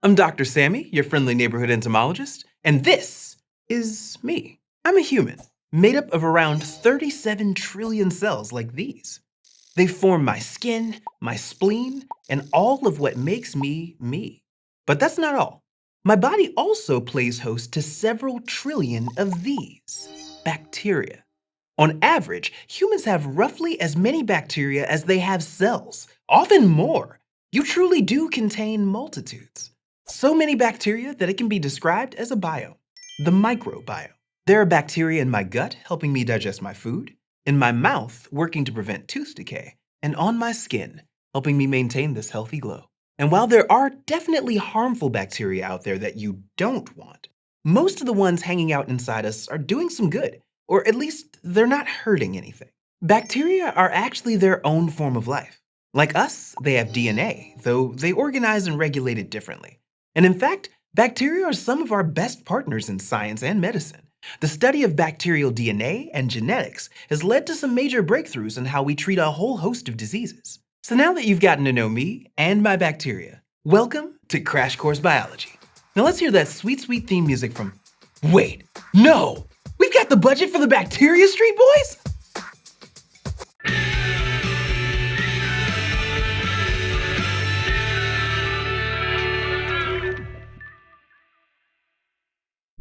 I'm Dr. Sammy, your friendly neighborhood entomologist, and this is me. I'm a human, made up of around 37 trillion cells like these. They form my skin, my spleen, and all of what makes me, me. But that's not all. My body also plays host to several trillion of these, bacteria. On average, humans have roughly as many bacteria as they have cells, often more. You truly do contain multitudes. So many bacteria that it can be described as a biome, the microbiome. There are bacteria in my gut helping me digest my food, in my mouth working to prevent tooth decay, and on my skin helping me maintain this healthy glow. And while there are definitely harmful bacteria out there that you don't want, most of the ones hanging out inside us are doing some good, or at least they're not hurting anything. Bacteria are actually their own form of life. Like us, they have DNA, though they organize and regulate it differently. And in fact, bacteria are some of our best partners in science and medicine. The study of bacterial DNA and genetics has led to some major breakthroughs in how we treat a whole host of diseases. So now that you've gotten to know me and my bacteria, welcome to Crash Course Biology. Now let's hear that sweet, sweet theme music from... Wait, no! We've got the budget for the Bacteria Street Boys?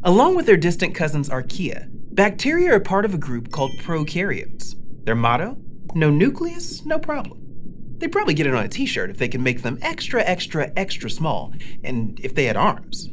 Along with their distant cousins archaea, bacteria are part of a group called prokaryotes. Their motto? No nucleus, no problem. They'd probably get it on a t-shirt if they could make them extra, extra, extra small, and if they had arms.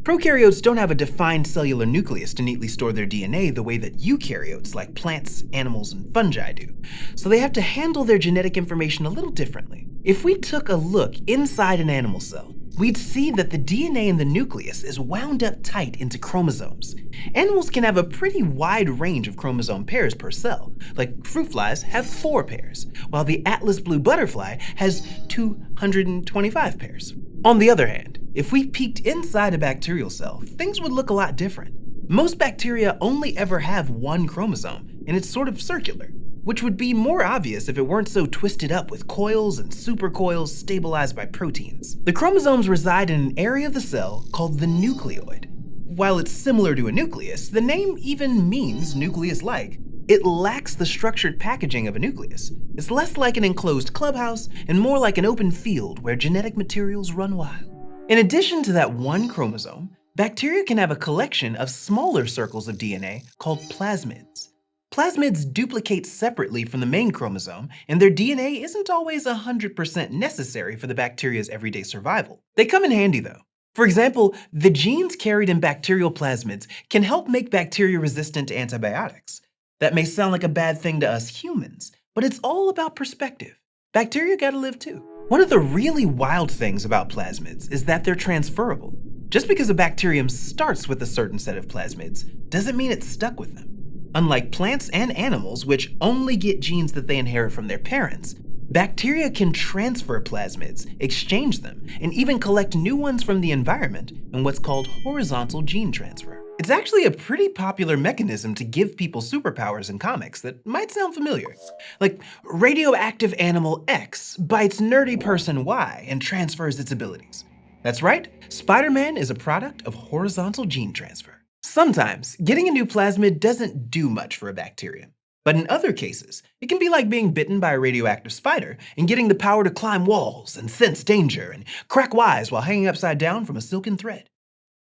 Prokaryotes don't have a defined cellular nucleus to neatly store their DNA the way that eukaryotes like plants, animals, and fungi do, so they have to handle their genetic information a little differently. If we took a look inside an animal cell, we'd see that the DNA in the nucleus is wound up tight into chromosomes. Animals can have a pretty wide range of chromosome pairs per cell, like fruit flies have 4 pairs, while the Atlas blue butterfly has 225 pairs. On the other hand, if we peeked inside a bacterial cell, things would look a lot different. Most bacteria only ever have 1 chromosome, and it's sort of circular, which would be more obvious if it weren't so twisted up with coils and supercoils stabilized by proteins. The chromosomes reside in an area of the cell called the nucleoid. While it's similar to a nucleus, the name even means nucleus-like. It lacks the structured packaging of a nucleus. It's less like an enclosed clubhouse and more like an open field where genetic materials run wild. In addition to that 1 chromosome, bacteria can have a collection of smaller circles of DNA called plasmids. Plasmids duplicate separately from the main chromosome, and their DNA isn't always 100% necessary for the bacteria's everyday survival. They come in handy though. For example, the genes carried in bacterial plasmids can help make bacteria resistant to antibiotics. That may sound like a bad thing to us humans, but it's all about perspective. Bacteria gotta live too. One of the really wild things about plasmids is that they're transferable. Just because a bacterium starts with a certain set of plasmids doesn't mean it's stuck with them. Unlike plants and animals, which only get genes that they inherit from their parents, bacteria can transfer plasmids, exchange them, and even collect new ones from the environment in what's called horizontal gene transfer. It's actually a pretty popular mechanism to give people superpowers in comics that might sound familiar. Like radioactive animal X bites nerdy person Y and transfers its abilities. That's right, Spider-Man is a product of horizontal gene transfer. Sometimes, getting a new plasmid doesn't do much for a bacterium. But in other cases, it can be like being bitten by a radioactive spider and getting the power to climb walls and sense danger and crack wise while hanging upside down from a silken thread.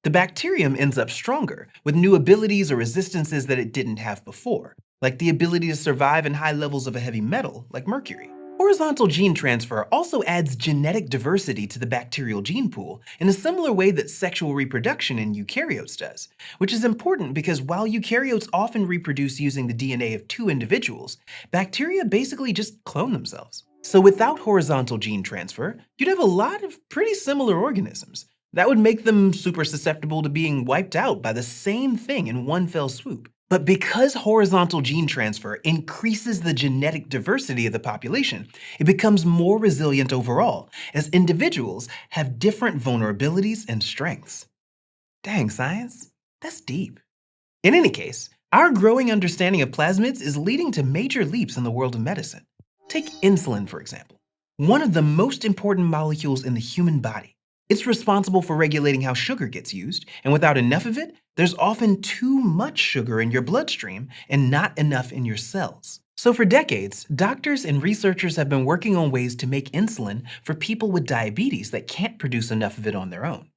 The bacterium ends up stronger, with new abilities or resistances that it didn't have before, like the ability to survive in high levels of a heavy metal, like mercury. Horizontal gene transfer also adds genetic diversity to the bacterial gene pool in a similar way that sexual reproduction in eukaryotes does, which is important because while eukaryotes often reproduce using the DNA of 2 individuals, bacteria basically just clone themselves. So without horizontal gene transfer, you'd have a lot of pretty similar organisms. That would make them super susceptible to being wiped out by the same thing in one fell swoop. But because horizontal gene transfer increases the genetic diversity of the population, it becomes more resilient overall, as individuals have different vulnerabilities and strengths. Dang, science, that's deep. In any case, our growing understanding of plasmids is leading to major leaps in the world of medicine. Take insulin, for example, one of the most important molecules in the human body. It's responsible for regulating how sugar gets used, and without enough of it, there's often too much sugar in your bloodstream and not enough in your cells. So for decades, doctors and researchers have been working on ways to make insulin for people with diabetes that can't produce enough of it on their own.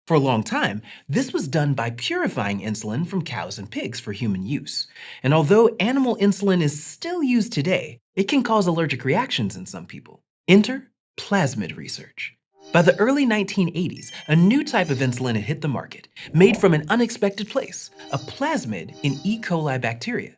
For a long time, this was done by purifying insulin from cows and pigs for human use. And although animal insulin is still used today, it can cause allergic reactions in some people. Enter plasmid research. By the early 1980s, a new type of insulin had hit the market, made from an unexpected place, a plasmid in E. coli bacteria.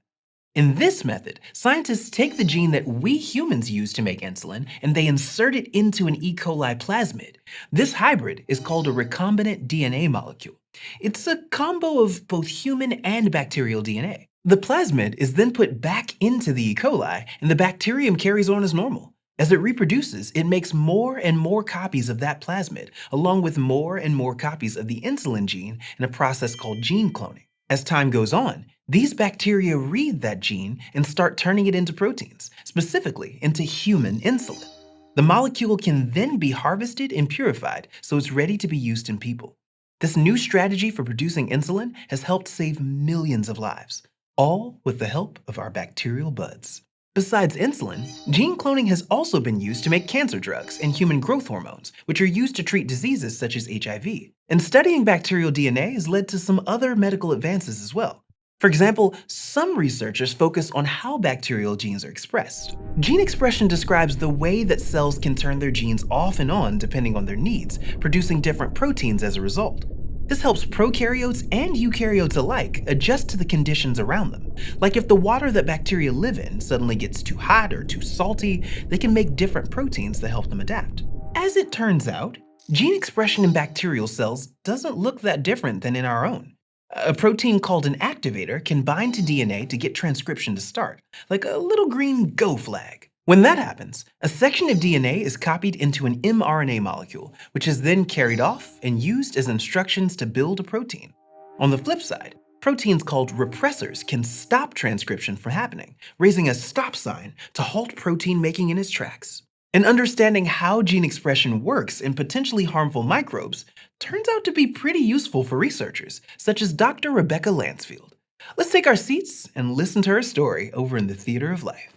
In this method, scientists take the gene that we humans use to make insulin and they insert it into an E. coli plasmid. This hybrid is called a recombinant DNA molecule. It's a combo of both human and bacterial DNA. The plasmid is then put back into the E. coli and the bacterium carries on as normal. As it reproduces, it makes more and more copies of that plasmid, along with more and more copies of the insulin gene in a process called gene cloning. As time goes on, these bacteria read that gene and start turning it into proteins, specifically into human insulin. The molecule can then be harvested and purified, so it's ready to be used in people. This new strategy for producing insulin has helped save millions of lives, all with the help of our bacterial buds. Besides insulin, gene cloning has also been used to make cancer drugs and human growth hormones, which are used to treat diseases such as HIV. And studying bacterial DNA has led to some other medical advances as well. For example, some researchers focus on how bacterial genes are expressed. Gene expression describes the way that cells can turn their genes off and on depending on their needs, producing different proteins as a result. This helps prokaryotes and eukaryotes alike adjust to the conditions around them. Like if the water that bacteria live in suddenly gets too hot or too salty, they can make different proteins that help them adapt. As it turns out, gene expression in bacterial cells doesn't look that different than in our own. A protein called an activator can bind to DNA to get transcription to start, like a little green go flag. When that happens, a section of DNA is copied into an mRNA molecule, which is then carried off and used as instructions to build a protein. On the flip side, proteins called repressors can stop transcription from happening, raising a stop sign to halt protein making in its tracks. And understanding how gene expression works in potentially harmful microbes turns out to be pretty useful for researchers, such as Dr. Rebecca Lancefield. Let's take our seats and listen to her story over in the Theater of Life.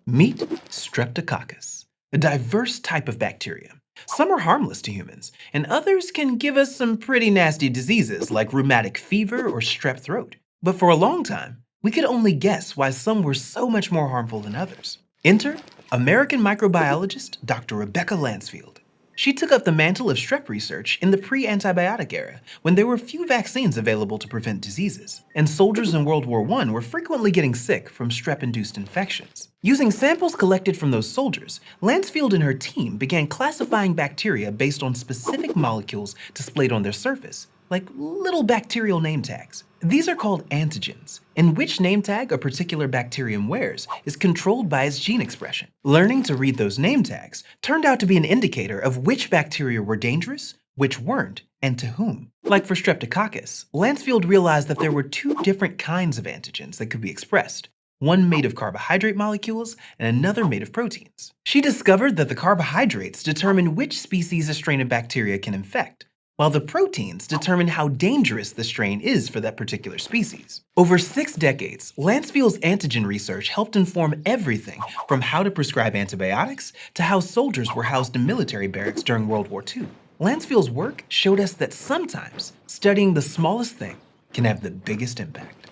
Meet Streptococcus, a diverse type of bacterium. Some are harmless to humans, and others can give us some pretty nasty diseases like rheumatic fever or strep throat. But for a long time, we could only guess why some were so much more harmful than others. Enter American microbiologist Dr. Rebecca Lancefield. She took up the mantle of strep research in the pre-antibiotic era when there were few vaccines available to prevent diseases, and soldiers in World War I were frequently getting sick from strep-induced infections. Using samples collected from those soldiers, Lancefield and her team began classifying bacteria based on specific molecules displayed on their surface, like little bacterial name tags. These are called antigens, and which name tag a particular bacterium wears is controlled by its gene expression. Learning to read those name tags turned out to be an indicator of which bacteria were dangerous, which weren't, and to whom. Like for Streptococcus, Lancefield realized that there were two different kinds of antigens that could be expressed. One made of carbohydrate molecules and another made of proteins. She discovered that the carbohydrates determine which species a strain of bacteria can infect, while the proteins determine how dangerous the strain is for that particular species. Over 6 decades, Lancefield's antigen research helped inform everything from how to prescribe antibiotics to how soldiers were housed in military barracks during World War II. Lancefield's work showed us that sometimes studying the smallest thing can have the biggest impact.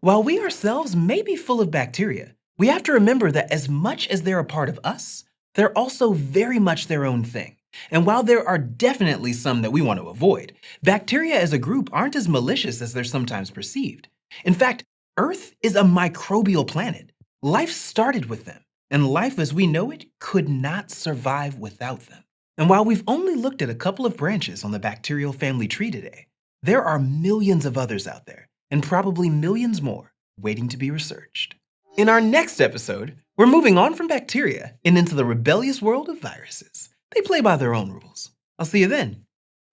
While we ourselves may be full of bacteria, we have to remember that as much as they're a part of us, they're also very much their own thing. And while there are definitely some that we want to avoid, bacteria as a group aren't as malicious as they're sometimes perceived. In fact, Earth is a microbial planet. Life started with them, and life as we know it could not survive without them. And while we've only looked at a couple of branches on the bacterial family tree today, there are millions of others out there, and probably millions more waiting to be researched. In our next episode, we're moving on from bacteria and into the rebellious world of viruses. They play by their own rules. I'll see you then.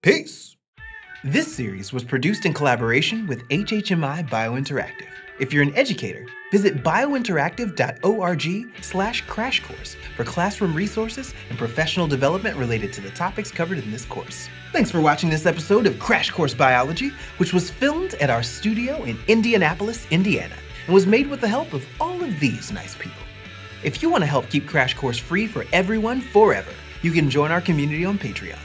Peace. This series was produced in collaboration with HHMI Biointeractive. If you're an educator, visit biointeractive.org/crash course for classroom resources and professional development related to the topics covered in this course. Thanks for watching this episode of Crash Course Biology, which was filmed at our studio in Indianapolis, Indiana, and was made with the help of all of these nice people. If you want to help keep Crash Course free for everyone forever, you can join our community on Patreon.